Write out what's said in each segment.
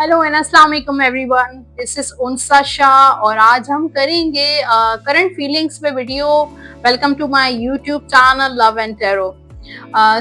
Hello and अस्सलाम वालेकुम everyone, this is Unsa Shah और आज हम करेंगे करंट फीलिंग्स पे video. Welcome to my YouTube channel love and tarot.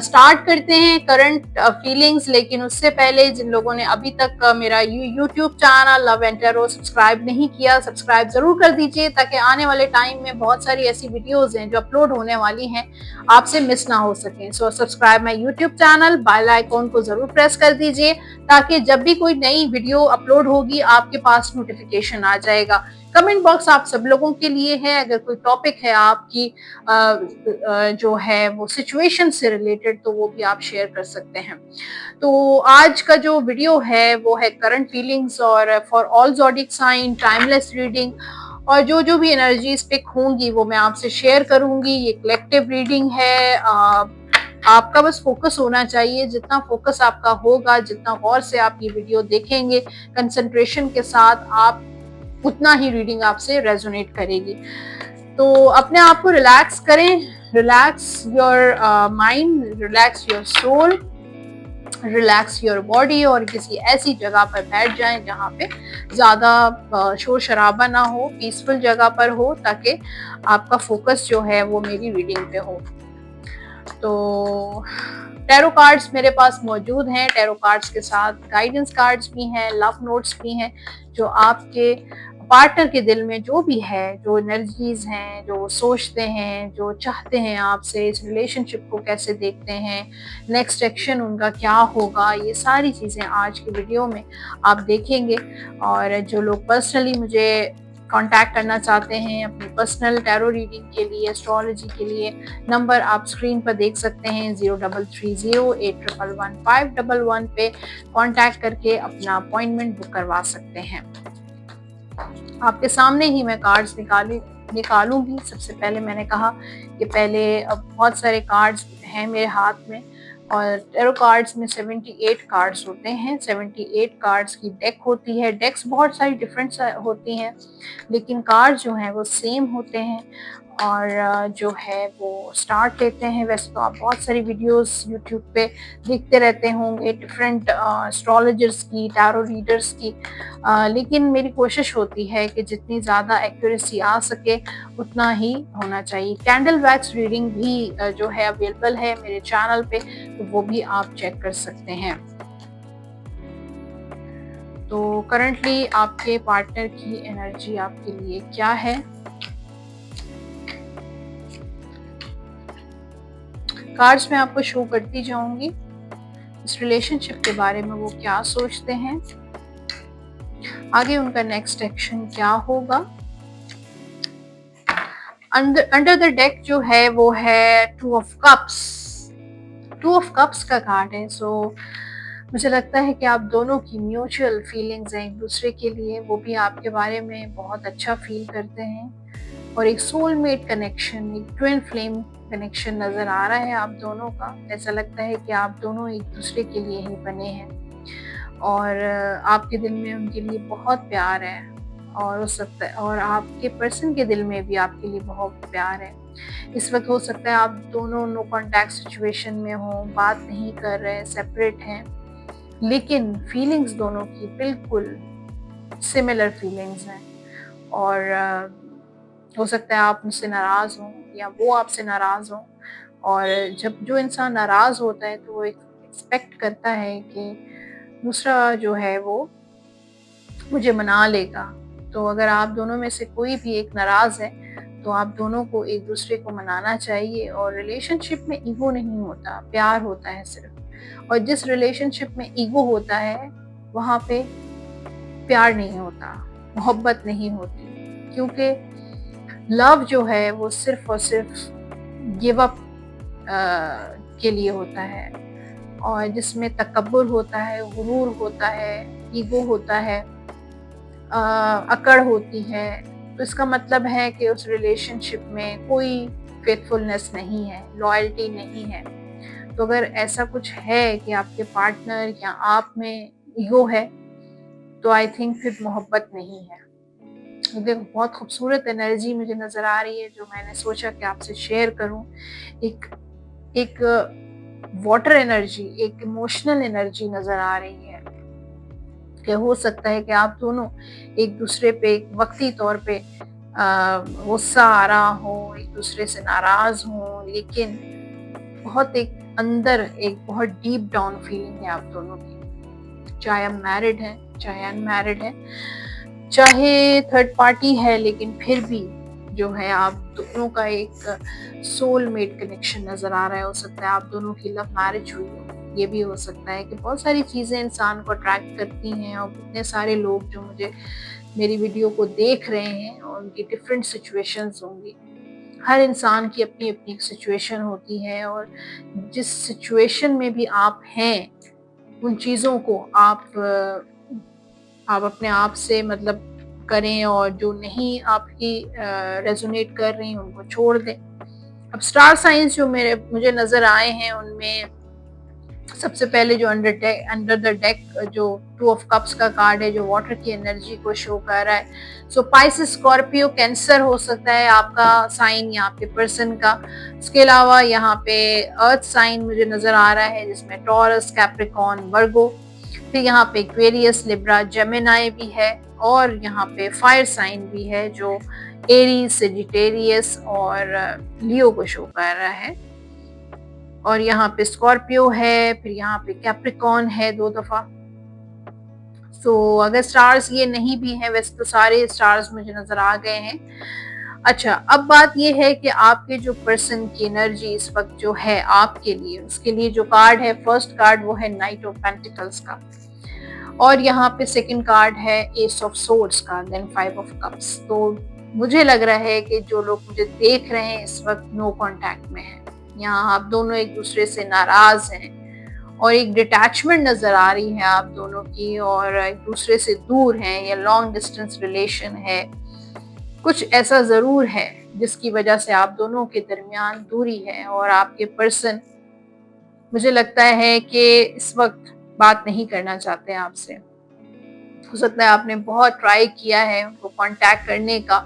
Start करते हैं करंट फीलिंग्स, लेकिन उससे पहले जिन लोगों ने अभी तक मेरा YouTube channel love and tarot subscribe नहीं किया, सब्सक्राइब जरूर कर दीजिए ताकि आने वाले टाइम में बहुत सारी ऐसी वीडियोस हैं जो अपलोड होने वाली हैं, आपसे मिस ना हो सकें। So subscribe my YouTube channel, bell icon को जरूर प्रेस कर दीजिए ताकि जब भी कोई नई वीडियो अपलोड होगी आपके पास नोटिफिकेशन आ जाएगा। कमेंट बॉक्स आप सब लोगों के लिए है, अगर कोई टॉपिक है आपकी जो है वो सिचुएशन से रिलेटेड तो वो भी आप शेयर कर सकते हैं। तो आज का जो वीडियो है वो है करंट फीलिंग्स और for all zodiac sign timeless reading, और जो जो भी एनर्जीज पिक होंगी वो मैं आपसे शेयर करूंगी। ये कलेक्टिव रीडिंग है। आपका बस फोकस होना चाहिए, जितना फोकस आपका होगा, जितना गौर से आप ये वीडियो देखेंगे कंसंट्रेशन के साथ, आप उतना ही रीडिंग आपसे रेजोनेट करेगी। तो अपने आप को रिलैक्स करें, relax your mind, relax your soul, relax your body, और किसी ऐसी जगह पर बैठ जाएं जहाँ पे ज़्यादा शोर शराबा ना हो, पीसफुल जगह पर हो, ताकि आपका फोकस जो है वो मेरी रीडिंग पे हो। तो टैरो कार्ड्स मेरे पास मौजूद हैं, टैरो कार्ड्स के साथ गाइडेंस कार्ड्स भी हैं, लव नोट्स भी हैं, जो आपके पार्टनर के दिल में जो भी है, जो एनर्जीज हैं, जो सोचते हैं, जो चाहते हैं आपसे, इस रिलेशनशिप को कैसे देखते हैं, नेक्स्ट एक्शन उनका क्या होगा, ये सारी चीज़ें आज की वीडियो में आप देखेंगे। और जो लोग पर्सनली मुझे कांटेक्ट करना चाहते हैं अपनी पर्सनल टैरो रीडिंग के लिए, एस्ट्रोलॉजी के लिए, नंबर आप स्क्रीन पर देख सकते हैं 033081111511 पे कांटेक्ट करके अपना अपॉइंटमेंट बुक करवा सकते हैं। आपके सामने ही मैं कार्ड्स निकालूंगी। सबसे पहले मैंने कहा कि पहले अब बहुत सारे कार्ड्स हैं मेरे हाथ में, और टैरो कार्ड्स में 78 कार्ड्स होते हैं। 78 कार्ड्स की डेक होती है। डेक्स बहुत सारी डिफरेंट होती हैं, लेकिन कार्ड जो हैं वो सेम होते हैं। और जो है वो स्टार्ट लेते हैं। वैसे तो आप बहुत सारी वीडियोस यूट्यूब पे देखते रहते होंगे डिफरेंट एस्ट्रोलॉजर्स की, टैरो रीडर्स की, लेकिन मेरी कोशिश होती है कि जितनी ज़्यादा एक्यूरेसी आ सके उतना ही होना चाहिए। कैंडल वैक्स रीडिंग भी जो है अवेलेबल है मेरे चैनल पे, तो वो भी आप चेक कर सकते हैं। तो करंटली आपके पार्टनर की एनर्जी आपके लिए क्या है? कार्ड्स में आपको शो करती जाऊंगी इस रिलेशनशिप के बारे में, वो क्या सोचते हैं, आगे उनका नेक्स्ट एक्शन क्या होगा। अंडर द डेक जो है वो है two of cups. Two of cups का कार्ड है। सो मुझे लगता है कि आप दोनों की म्यूचुअल फीलिंग्स हैं एक दूसरे के लिए, वो भी आपके बारे में बहुत अच्छा फील करते हैं, और एक सोलमेट कनेक्शन, एक ट्विन फ्लेम कनेक्शन नज़र आ रहा है आप दोनों का। ऐसा लगता है कि आप दोनों एक दूसरे के लिए ही बने हैं, और आपके दिल में उनके लिए बहुत प्यार है, और हो सकता है और आपके पर्सन के दिल में भी आपके लिए बहुत प्यार है। इस वक्त हो सकता है आप दोनों नो कांटेक्ट सिचुएशन में हो, बात नहीं कर रहे, सेपरेट हैं, लेकिन फीलिंग्स दोनों की बिल्कुल सिमिलर फीलिंग्स हैं। और हो सकता है आप मुझसे नाराज़ हों या वो आपसे नाराज़ हों, और जब जो इंसान नाराज़ होता है तो वो एक्सपेक्ट करता है कि दूसरा जो है वो मुझे मना लेगा। तो अगर आप दोनों में से कोई भी एक नाराज़ है तो आप दोनों को एक दूसरे को मनाना चाहिए। और रिलेशनशिप में ईगो नहीं होता, प्यार होता है सिर्फ। और जिस रिलेशनशिप में ईगो होता है वहाँ पे प्यार नहीं होता, मोहब्बत नहीं होती, क्योंकि लव जो है वो सिर्फ और सिर्फ गिव अप के लिए होता है, और जिसमें तकब्बुर होता है, गुरूर होता है, ईगो होता है, अकड़ होती है, तो इसका मतलब है कि उस रिलेशनशिप में कोई फेथफुलनेस नहीं है, लॉयल्टी नहीं है। तो अगर ऐसा कुछ है कि आपके पार्टनर या आप में ईगो है, तो आई थिंक फिर मोहब्बत नहीं है। देखो बहुत खूबसूरत एनर्जी मुझे नज़र आ रही है, जो मैंने सोचा कि आपसे शेयर करूं। एक वाटर एनर्जी, एक इमोशनल एनर्जी नज़र आ रही है। कि हो सकता है कि आप दोनों एक दूसरे पे एक वक्ती तौर पे गुस्सा आ रहा हो, एक दूसरे से नाराज हो, लेकिन बहुत एक अंदर एक बहुत डीप डाउन फीलिंग है आप दोनों की। चाहे आप मैरिड हैं, चाहे अनमैरिड हैं, चाहे थर्ड पार्टी है, लेकिन फिर भी जो है आप दोनों का एक सोलमेट कनेक्शन नजर आ रहा है। हो सकता है आप दोनों की लव मैरिज हुई हो, ये भी हो सकता है कि बहुत सारी चीजें इंसान को अट्रैक्ट करती हैं और इतने सारे लोग जो मुझे मेरी वीडियो को देख रहे हैं और उनकी डिफरेंट सिचुएशंस होंगी। हर इंसान की अपनी अपनी सिचुएशन होती है और जिस सिचुएशन में भी आप हैं, उन चीज़ों को आप अपने आप से मतलब करें और जो नहीं आपकी रेजोनेट कर रही हैं उनको छोड़ दें। अब स्टार साइंस जो मुझे नज़र आए हैं उनमें सबसे पहले जो अंडर द डेक जो 2 ऑफ कप्स का कार्ड है जो वाटर की एनर्जी को शो कर रहा है। सो पाइसेस, स्कॉर्पियो, कैंसर हो सकता है आपका साइन या आपके पर्सन का। इसके अलावा यहाँ पे अर्थ साइन मुझे नजर आ रहा है जिसमें टॉरस, कैप्रिकॉर्न, वर्गो, फिर यहाँ पे एक्वेरियस, लिब्रा, जेमिनाई भी है और यहाँ पे फायर साइन भी है जो एरीज, सेजिटेरियस और लियो को शो कर रहा है। और यहाँ पे स्कॉर्पियो है, फिर यहाँ पे कैप्रिकॉर्न है 2 दफा। अगर स्टार्स ये नहीं भी हैं, वैसे तो सारे स्टार्स मुझे नजर आ गए हैं। अच्छा, अब बात ये है कि आपके जो पर्सन की एनर्जी इस वक्त जो है आपके लिए, उसके लिए जो कार्ड है, फर्स्ट कार्ड वो है नाइट ऑफ पेंटिकल्स का और यहाँ पे सेकंड कार्ड है एस ऑफ सोर्ड्स का, देन 5 ऑफ कप्स। तो मुझे लग रहा है कि जो लोग मुझे देख रहे हैं इस वक्त नो कांटेक्ट में है, यहाँ आप दोनों एक दूसरे से नाराज हैं और एक डिटैचमेंट नजर आ रही है आप दोनों की और एक दूसरे से दूर हैं या लॉन्ग डिस्टेंस रिलेशन है। कुछ ऐसा जरूर है जिसकी वजह से आप दोनों के दरमियान दूरी है और आपके पर्सन मुझे लगता है कि इस वक्त बात नहीं करना चाहते आपसे। हो सकता है आपने बहुत ट्राई किया है उनको कांटेक्ट करने का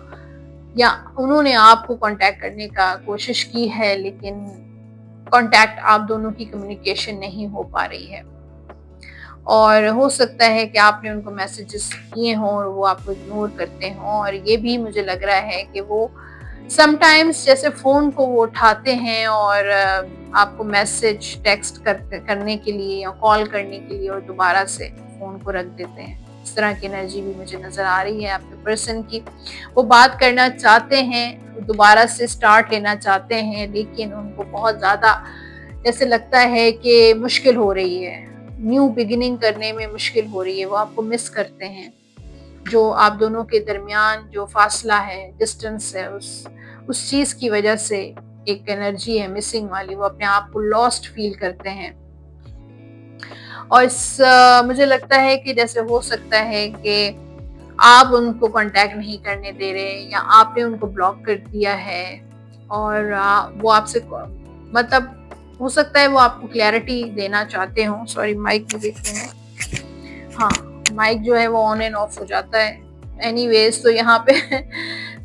या उन्होंने आपको कांटेक्ट करने का कोशिश की है, लेकिन कांटेक्ट आप दोनों की कम्युनिकेशन नहीं हो पा रही है और हो सकता है कि आपने उनको मैसेजेस किए हों और वो आपको इग्नोर करते हों। और ये भी मुझे लग रहा है कि वो समटाइम्स जैसे फ़ोन को वो उठाते हैं और आपको मैसेज टेक्स्ट करने के लिए या कॉल करने के लिए और दोबारा से फ़ोन को रख देते हैं। इस तरह की एनर्जी भी मुझे नज़र आ रही है आपके पर्सन की। वो बात करना चाहते हैं, दोबारा से स्टार्ट लेना चाहते हैं, लेकिन उनको बहुत ज़्यादा जैसे लगता है कि मुश्किल हो रही है, न्यू बिगिनिंग करने में मुश्किल हो रही है। वो आपको मिस करते हैं। जो आप दोनों के दरमियान जो फासला है, डिस्टेंस है, उस चीज़ की वजह से एक एनर्जी है मिसिंग वाली, वो अपने आप को लॉस्ट फील करते हैं। और मुझे लगता है कि जैसे हो सकता है कि आप उनको कांटेक्ट नहीं करने दे रहे या आपने उनको ब्लॉक कर दिया है और वो आपसे मतलब हो सकता है वो आपको क्लैरिटी देना चाहते हो। सॉरी, माइक भी देखते हैं, हाँ माइक जो है वो ऑन एंड ऑफ हो जाता है। एनीवेज, तो यहाँ पे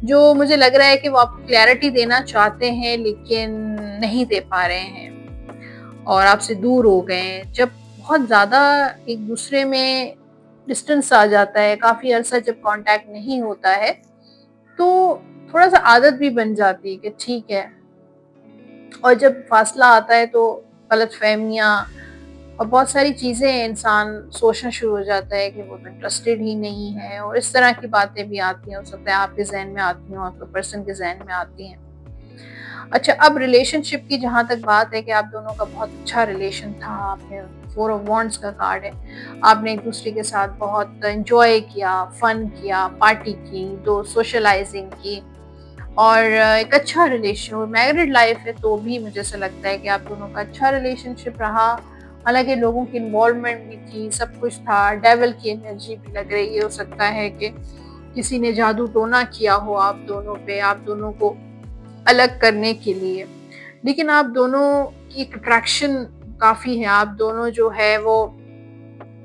जो मुझे लग रहा है कि वो आपको क्लैरिटी देना चाहते हैं लेकिन नहीं दे पा रहे हैं और आपसे दूर हो गए हैं। जब बहुत ज़्यादा एक दूसरे में डिस्टेंस आ जाता है, काफ़ी अरसा जब कांटेक्ट नहीं होता है, तो थोड़ा सा आदत भी बन जाती है कि ठीक है, और जब फासला आता है तो गलतफहमियाँ और बहुत सारी चीज़ें इंसान सोचना शुरू हो जाता है कि वो तो इंटरेस्टेड ही नहीं है और इस तरह की बातें भी आती हैं। हो सकता है आपके जहन में आती हों, आपके पर्सन के जहन में आती हैं। अच्छा, अब रिलेशनशिप की जहाँ तक बात है कि आप दोनों का बहुत अच्छा रिलेशन था, आपने 4 ऑफ वॉन्ड्स का कार्ड है, आपने एक दूसरे के साथ बहुत एंजॉय किया, फन किया, पार्टी की, दो सोशलाइजिंग की और एक अच्छा रिलेशन, मैरिड लाइफ है तो भी मुझे ऐसा लगता है कि आप दोनों का अच्छा रिलेशनशिप रहा। हालांकि लोगों की इन्वॉल्वमेंट भी थी, सब कुछ था, डेविल की एनर्जी भी लग रही है। हो सकता है कि किसी ने जादू टोना किया हो आप दोनों पे, आप दोनों को अलग करने के लिए, लेकिन आप दोनों की अट्रैक्शन काफ़ी है। आप दोनों जो है वो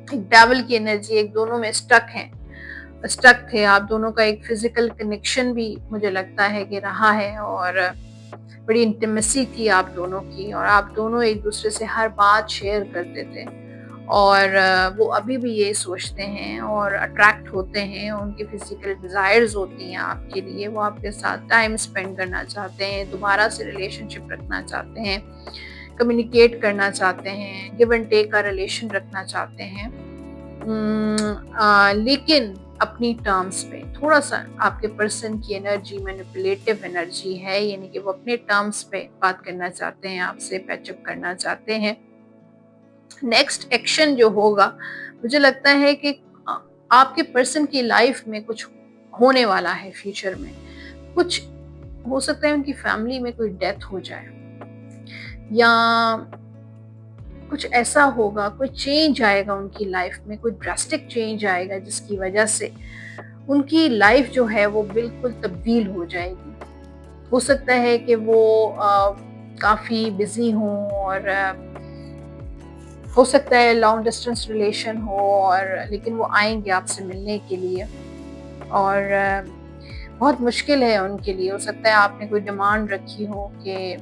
एक डेविल की एनर्जी, एक दोनों में स्टक थे। आप दोनों का एक फिजिकल कनेक्शन भी मुझे लगता है कि रहा है और बड़ी इंटीमेसी थी आप दोनों की और आप दोनों एक दूसरे से हर बात शेयर करते थे और वो अभी भी ये सोचते हैं और अट्रैक्ट होते हैं, उनकी फिजिकल डिज़ायर्स होती हैं आपके लिए, वो आपके साथ टाइम स्पेंड करना चाहते हैं, दोबारा से रिलेशनशिप रखना चाहते हैं, कम्युनिकेट करना चाहते हैं, गिव एंड टेक का रिलेशन रखना चाहते हैं। लेकिन अपनी टर्म्स पे थोड़ा सा आपके पर्सन की एनर्जी मैनिपुलेटिव एनर्जी है, यानी कि वो अपने टर्म्स पे बात करना चाहते हैं, आपसे पैचअप करना चाहते हैं। नेक्स्ट एक्शन जो होगा, मुझे लगता है कि आपके पर्सन की लाइफ में कुछ होने वाला है फ्यूचर में। कुछ हो सकता है उनकी फैमिली में कोई डेथ हो जाए, या कुछ ऐसा होगा, कोई चेंज आएगा उनकी लाइफ में, कोई ड्रास्टिक चेंज आएगा जिसकी वजह से उनकी लाइफ जो है वो बिल्कुल तब्दील हो जाएगी। हो सकता है कि वो काफ़ी बिजी हों, और हो सकता है लॉन्ग डिस्टेंस रिलेशन हो, और लेकिन वो आएंगे आपसे मिलने के लिए, और बहुत मुश्किल है उनके लिए। हो सकता है आपने कोई डिमांड रखी हो कि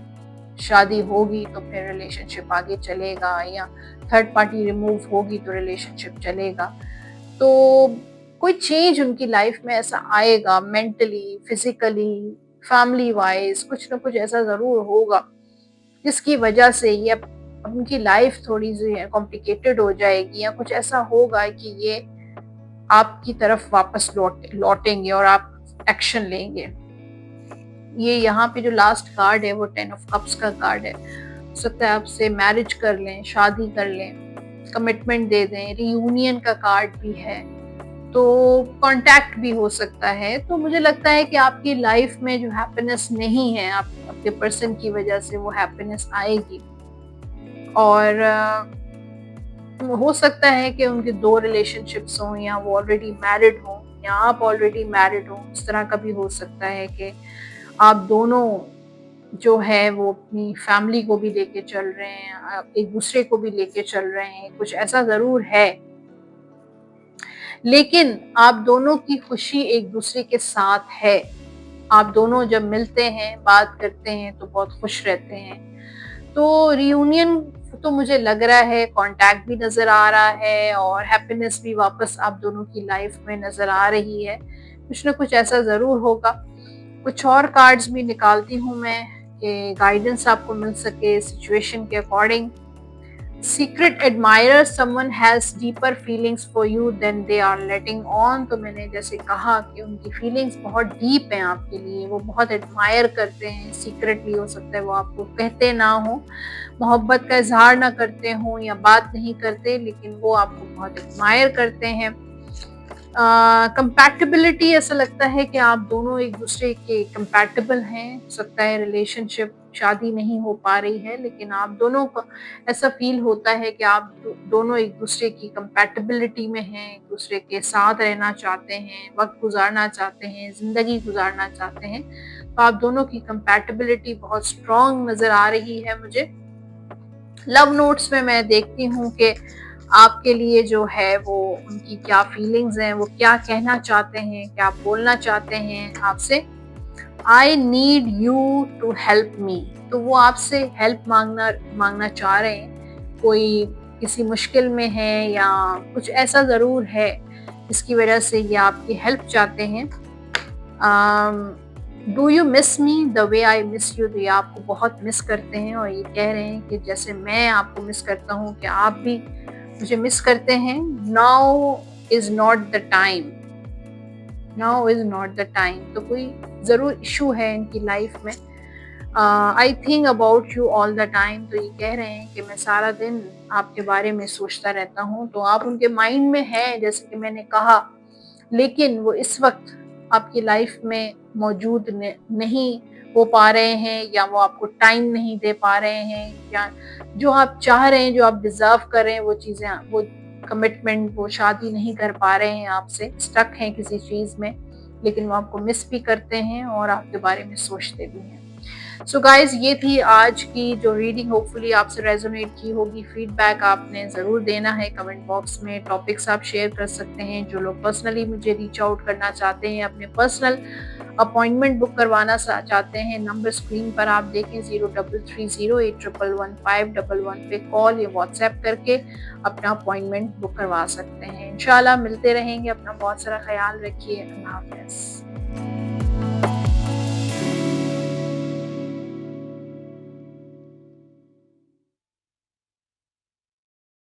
शादी होगी तो फिर रिलेशनशिप आगे चलेगा, या थर्ड पार्टी रिमूव होगी तो रिलेशनशिप चलेगा। तो कोई चेंज उनकी लाइफ में ऐसा आएगा, मेंटली, फिजिकली, फैमिली वाइज, कुछ ना कुछ ऐसा ज़रूर होगा जिसकी वजह से ये उनकी लाइफ थोड़ी सी कॉम्प्लिकेटेड हो जाएगी, या कुछ ऐसा होगा कि ये आपकी तरफ वापस लौटेंगे और आप एक्शन लेंगे। ये यहाँ पे जो लास्ट कार्ड है वो 10 ऑफ कप्स का कार्ड है। हो सकता है आपसे मैरिज कर लें, शादी कर लें, कमिटमेंट दे दें, रियूनियन का कार्ड भी है, तो कांटेक्ट भी हो सकता है। तो मुझे लगता है कि आपकी लाइफ में जो हैप्पीनेस नहीं है, आप आपके पर्सन की वजह से वो हैप्पीनेस आएगी। और हो सकता है कि उनके 2 रिलेशनशिप्स हों, या वो ऑलरेडी मैरिड हों, या आप ऑलरेडी मैरिड हों। इस तरह का भी हो सकता है कि आप दोनों जो है वो अपनी फैमिली को भी लेके चल रहे हैं, एक दूसरे को भी लेके चल रहे हैं, कुछ ऐसा ज़रूर है। लेकिन आप दोनों की खुशी एक दूसरे के साथ है। आप दोनों जब मिलते हैं, बात करते हैं तो बहुत खुश रहते हैं। तो रियूनियन तो मुझे लग रहा है, कांटेक्ट भी नज़र आ रहा है, और हैप्पीनेस भी वापस आप दोनों की लाइफ में नज़र आ रही है। कुछ ना कुछ ऐसा ज़रूर होगा। कुछ और कार्ड्स भी निकालती हूँ मैं कि गाइडेंस आपको मिल सके सिचुएशन के according. Secret admirer, someone has deeper feelings for you than they are letting on. तो मैंने जैसे कहा कि उनकी फीलिंग्स बहुत डीप हैं आपके लिए, वो बहुत एडमायर करते हैं सीक्रेटली। हो सकता है वो आपको कहते ना हो, मोहब्बत का इजहार ना करते हों, या बात नहीं करते, लेकिन वो आपको बहुत एडमायर करते हैं। कंपैटिबिलिटी, ऐसा लगता है कि आप दोनों एक दूसरे के कंपैटिबल हैं। हो सकता है रिलेशनशिप, शादी नहीं हो पा रही है, लेकिन आप दोनों को ऐसा फील होता है कि आप दोनों एक दूसरे की कंपैटिबिलिटी में हैं, एक दूसरे के साथ रहना चाहते हैं, वक्त गुजारना चाहते हैं, ज़िंदगी गुजारना चाहते हैं। तो आप दोनों की कंपैटिबिलिटी बहुत स्ट्रॉन्ग नज़र आ रही है मुझे। लव नोट्स में मैं देखती हूँ कि आपके लिए जो है वो उनकी क्या फीलिंग्स हैं, वो क्या कहना चाहते हैं, क्या बोलना चाहते हैं आपसे। I need you to help me, तो वो आपसे हेल्प मांगना चाह रहे हैं। कोई किसी मुश्किल में है, या कुछ ऐसा ज़रूर है जिसकी वजह से ये आपकी हेल्प चाहते हैं। Do you miss me the way I miss you, तो ये आपको बहुत मिस करते हैं, और ये कह रहे हैं कि जैसे मैं आपको मिस करता हूँ कि आप भी मुझे मिस करते हैं। Now is not the time, now is not the time. तो कोई ज़रूर इशू है इनकी लाइफ में। I think about you all the time, तो ये कह रहे हैं कि मैं सारा दिन आपके बारे में सोचता रहता हूँ। तो आप उनके माइंड में हैं, जैसे कि मैंने कहा, लेकिन वो इस वक्त आपकी लाइफ में मौजूद नहीं हो पा रहे हैं, या वो आपको टाइम नहीं दे पा रहे हैं, या जो आप चाह रहे हैं, जो आप डिजर्व कर रहे हैं, वो चीज़ें, वो कमिटमेंट, वो शादी नहीं कर पा रहे हैं आपसे, स्टक हैं किसी चीज़ में। लेकिन वो आपको मिस भी करते हैं और आपके बारे में सोचते भी हैं। सो गाइज, ये थी आज की जो रीडिंग, होपफुली आपसे रेजोनेट की होगी। फीडबैक आपने ज़रूर देना है कमेंट बॉक्स में, टॉपिक्स आप शेयर कर सकते हैं। जो लोग पर्सनली मुझे रीच आउट करना चाहते हैं, अपने पर्सनल अपॉइंटमेंट बुक करवाना चाहते हैं, नंबर स्क्रीन पर आप देखें 033081111511 पे कॉल या व्हाट्सएप करके अपना अपॉइंटमेंट बुक करवा सकते हैं। इंशाल्लाह मिलते रहेंगे। अपना बहुत सारा ख्याल रखिए। अल्लाह हाफ़िज़।